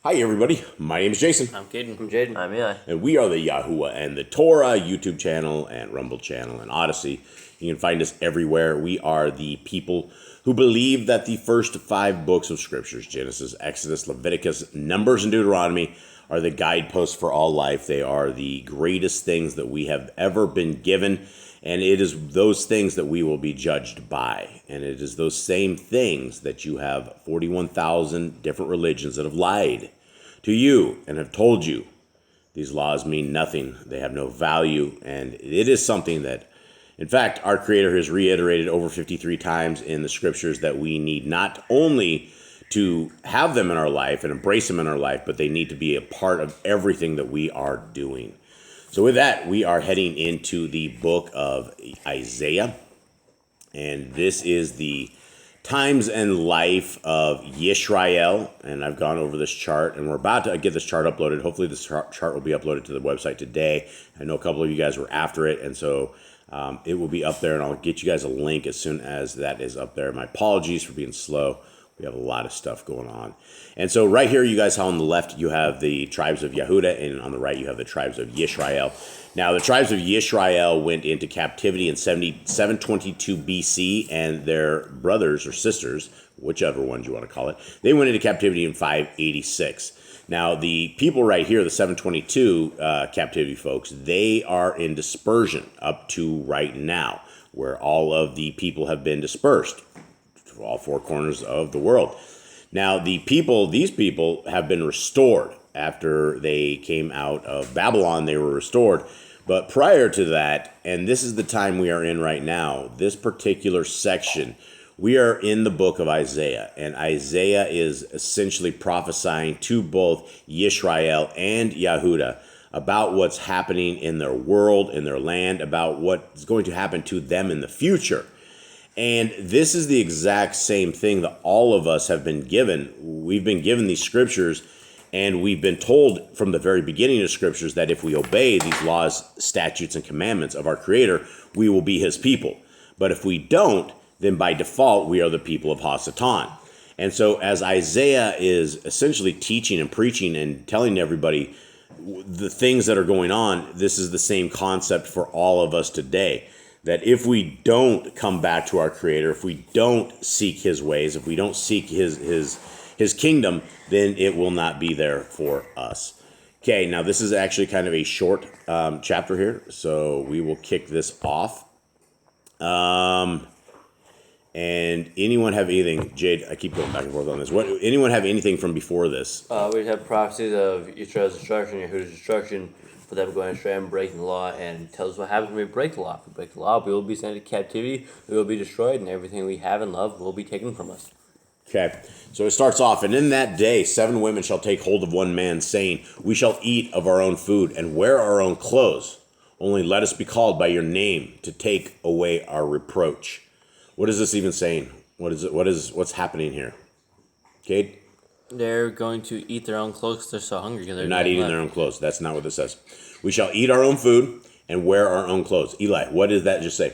Hi everybody, my name is Jason. I'm Caden. I'm Jaden. I'm Eli. And we are the Yahuwah and the Torah YouTube channel and Rumble channel and Odyssey. You can find us everywhere. We are the people who believe that the first 5 books of scriptures, Genesis, Exodus, Leviticus, Numbers, and Deuteronomy, are the guideposts for all life. They are the greatest things that we have ever been given. And it is those things that we will be judged by. And it is those same things that you have 41,000 different religions that have lied to you and have told you these laws mean nothing. They have no value. And it is something that, in fact, our Creator has reiterated over 53 times in the scriptures that we need not only to have them in our life and embrace them in our life, but they need to be a part of everything that we are doing. So with that, we are heading into the book of Isaiah, and this is the times and life of Yisrael, and I've gone over this chart, and we're about to get this chart uploaded. Hopefully this chart will be uploaded to the website today. I know a couple of you guys were after it, and so it will be up there, and I'll get you guys a link as soon as that is up there. My apologies for being slow. We have a lot of stuff going on. And so right here, you guys, on the left, you have the tribes of Yehuda, and on the right, you have the tribes of Yisrael. Now, the tribes of Yisrael went into captivity in 722 BC, and their brothers or sisters, whichever ones you want to call it, they went into captivity in 586. Now, the people right here, the 722 captivity folks, they are in dispersion up to right now, where all of the people have been dispersed to all 4 corners of the world. Now, these people have been restored after they came out of Babylon. They were restored. But prior to that, and this is the time we are in right now, this particular section, we are in the book of Isaiah. And Isaiah is essentially prophesying to both Yisrael and Yehuda about what's happening in their world, in their land, about what's going to happen to them in the future. And this is the exact same thing that all of us have been given. We've been given these scriptures, and we've been told from the very beginning of scriptures that if we obey these laws, statutes, and commandments of our Creator, we will be His people. But if we don't, then by default, we are the people of Hasatan. And so as Isaiah is essentially teaching and preaching and telling everybody the things that are going on, this is the same concept for all of us today. That if we don't come back to our Creator, if we don't seek His ways, if we don't seek His kingdom, then it will not be there for us. Okay, now this is actually kind of a short chapter here, so we will kick this off. And anyone have anything, Jade, I keep going back and forth on this. Anyone have anything from before this? We have prophecies of Israel's destruction, Yehuda's destruction, for them going astray and breaking the law, and tells us what happens when we break the law. If we break the law, we will be sent into captivity, we will be destroyed, and everything we have and love will be taken from us. Okay, so it starts off, and in that day 7 women shall take hold of one man, saying, we shall eat of our own food and wear our own clothes. Only let us be called by your name to take away our reproach. What is this even saying? What's happening here? Kate? They're going to eat their own clothes because they're so hungry. They're not eating their own clothes. That's not what this says. We shall eat our own food and wear our own clothes. Eli, what does that just say?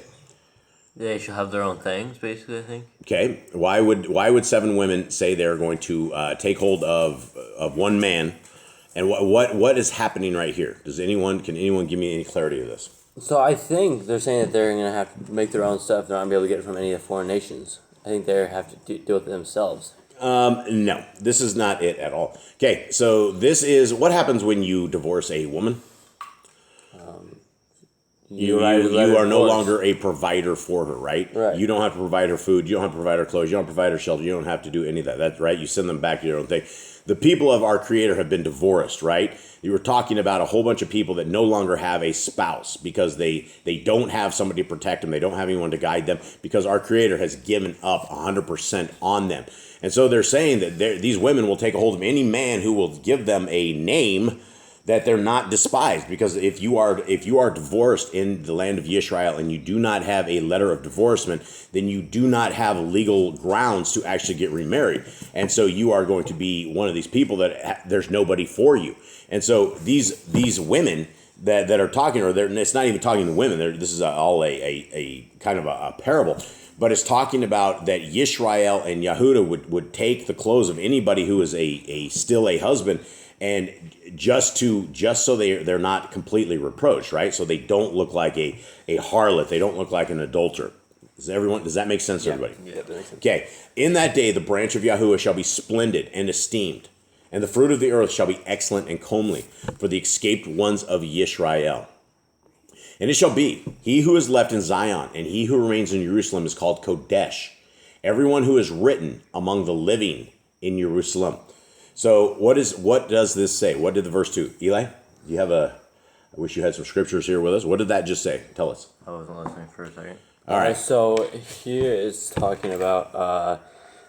They shall have their own things, basically, I think. Okay. Why would 7 women say they're going to take hold of one man? And what is happening right here? Can anyone give me any clarity of this? So I think they're saying that they're going to have to make their own stuff. They're not going to be able to get it from any of the foreign nations. I think they have to deal with it themselves. No, this is not it at all. Okay, so this is what happens when you divorce a woman. You are no longer a provider for her, right? Right. You don't have to provide her food. You don't have to provide her clothes. You don't have to provide her shelter. You don't have to do any of that. That's right. You send them back to your own thing. The people of our Creator have been divorced, right? You were talking about a whole bunch of people that no longer have a spouse because they don't have somebody to protect them. They don't have anyone to guide them because our Creator has given up 100% on them. And so they're saying that these women will take a hold of any man who will give them a name that they're not despised, because if you are divorced in the land of Yisrael and you do not have a letter of divorcement, then you do not have legal grounds to actually get remarried, and so you are going to be one of these people that there's nobody for you. And so these women, that are talking, or it's not even talking to women. This is all a kind of a parable, but it's talking about that Yisrael and Yehuda would take the clothes of anybody who is still a husband, and just so they're not completely reproached, right? So they don't look like a harlot, they don't look like an adulterer. Does that make sense to everybody? Yeah, that makes sense. Okay. In that day, the branch of Yahuwah shall be splendid and esteemed, and the fruit of the earth shall be excellent and comely for the escaped ones of Yisrael. And it shall be, he who is left in Zion and he who remains in Jerusalem is called Kodesh, everyone who is written among the living in Jerusalem. So what does this say? What did the verse 2? Eli, I wish you had some scriptures here with us. What did that just say? Tell us. I wasn't listening for a second. All right. So here it's talking about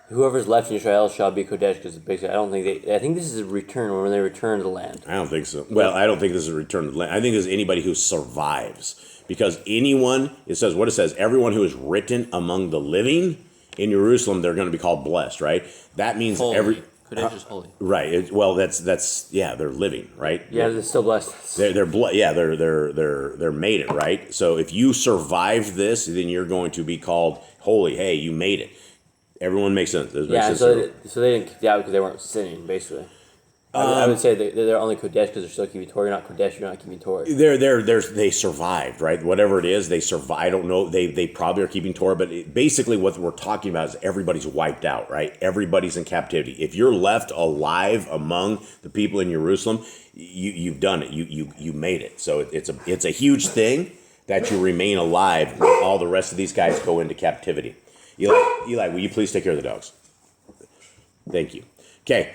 whoever's left in Israel shall be Kodesh, because basically I think this is a return, when they return to the land. I don't think so. Well, I don't think this is a return to the land. I think this is anybody who survives. Because anyone, it says, everyone who is written among the living in Jerusalem, they're going to be called blessed, right? That means Holy. Kodesh is holy. Right. That's they're living, right? Yeah, they're still blessed. They're made it, right? So if you survived this, then you're going to be called holy. Hey, you made it. Everyone makes sense. So they didn't kick you out because they weren't sinning, basically. I would say they're only Kodesh because they're still keeping Torah. You're not Kodesh, you're not keeping Torah. They survived, right? Whatever it is, they survive. I don't know. They probably are keeping Torah, but basically what we're talking about is everybody's wiped out, right? Everybody's in captivity. If you're left alive among the people in Jerusalem, you've done it. You made it. So it's a huge thing that you remain alive when all the rest of these guys go into captivity. Eli, will you please take care of the dogs? Thank you. Okay.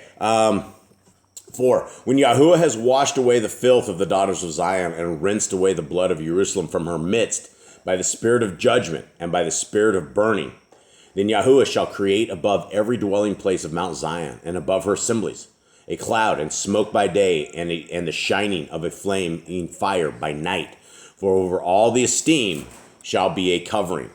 4. When Yahuwah has washed away the filth of the daughters of Zion and rinsed away the blood of Jerusalem from her midst by the spirit of judgment and by the spirit of burning, then Yahuwah shall create above every dwelling place of Mount Zion and above her assemblies a cloud and smoke by day and the shining of a flame in fire by night. For over all the esteem shall be a covering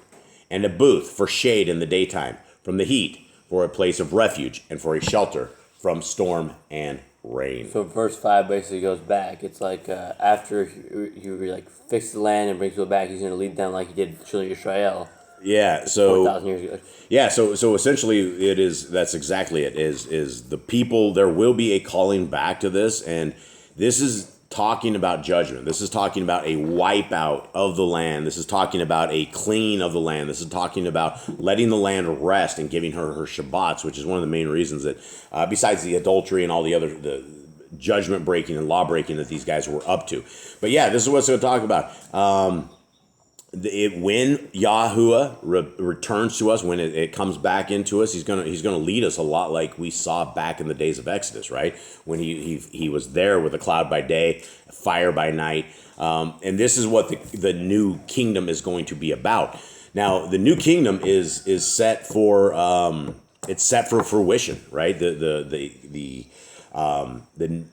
and a booth for shade in the daytime from the heat, for a place of refuge and for a shelter from storm and rain. So verse 5 basically goes back. It's like after he like fixed the land and brings it back, he's going to lead them like he did the children of Israel. Yeah, so 4,000 years ago. Yeah, so essentially that's exactly it. Is the people, there will be a calling back to this, and this is talking about judgment. This is talking about a wipeout of the land. This is talking about a clean of the land. This is talking about letting the land rest and giving her Shabbats, which is one of the main reasons that, besides the adultery and all the judgment breaking and law breaking that these guys were up to. But yeah, this is what it's going to talk about. When Yahuwah returns to us, when it comes back into us, he's gonna lead us a lot like we saw back in the days of Exodus, right? When he was there with a cloud by day, fire by night, and this is what the new kingdom is going to be about. Now, the new kingdom is set for it's set for fruition, right? The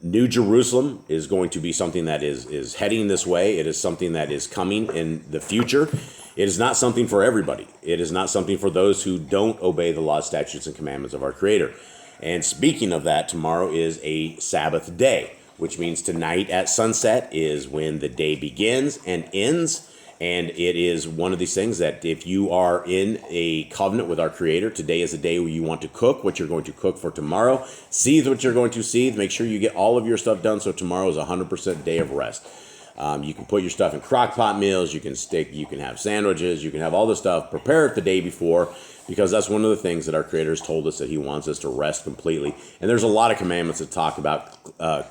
New Jerusalem is going to be something that is heading this way. It is something that is coming in the future. It is not something for everybody. It is not something for those who don't obey the laws, statutes, and commandments of our Creator. And speaking of that, tomorrow is a Sabbath day, which means tonight at sunset is when the day begins and ends. And it is one of these things that if you are in a covenant with our Creator, today is the day where you want to cook what you're going to cook for tomorrow. Seethe what you're going to seethe. Make sure you get all of your stuff done so tomorrow is 100% day of rest. You can put your stuff in crock pot meals. You can have sandwiches. You can have all this stuff. Prepare it the day before, because that's one of the things that our Creator has told us, that He wants us to rest completely. And there's a lot of commandments that talk about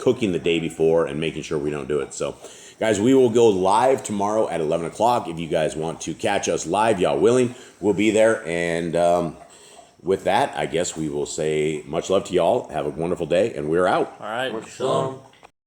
cooking the day before and making sure we don't do it. So, guys, we will go live tomorrow at 11 o'clock. If you guys want to catch us live, Yah willing, we'll be there. And with that, I guess we will say much love to y'all. Have a wonderful day, and we're out. All right. Shalom.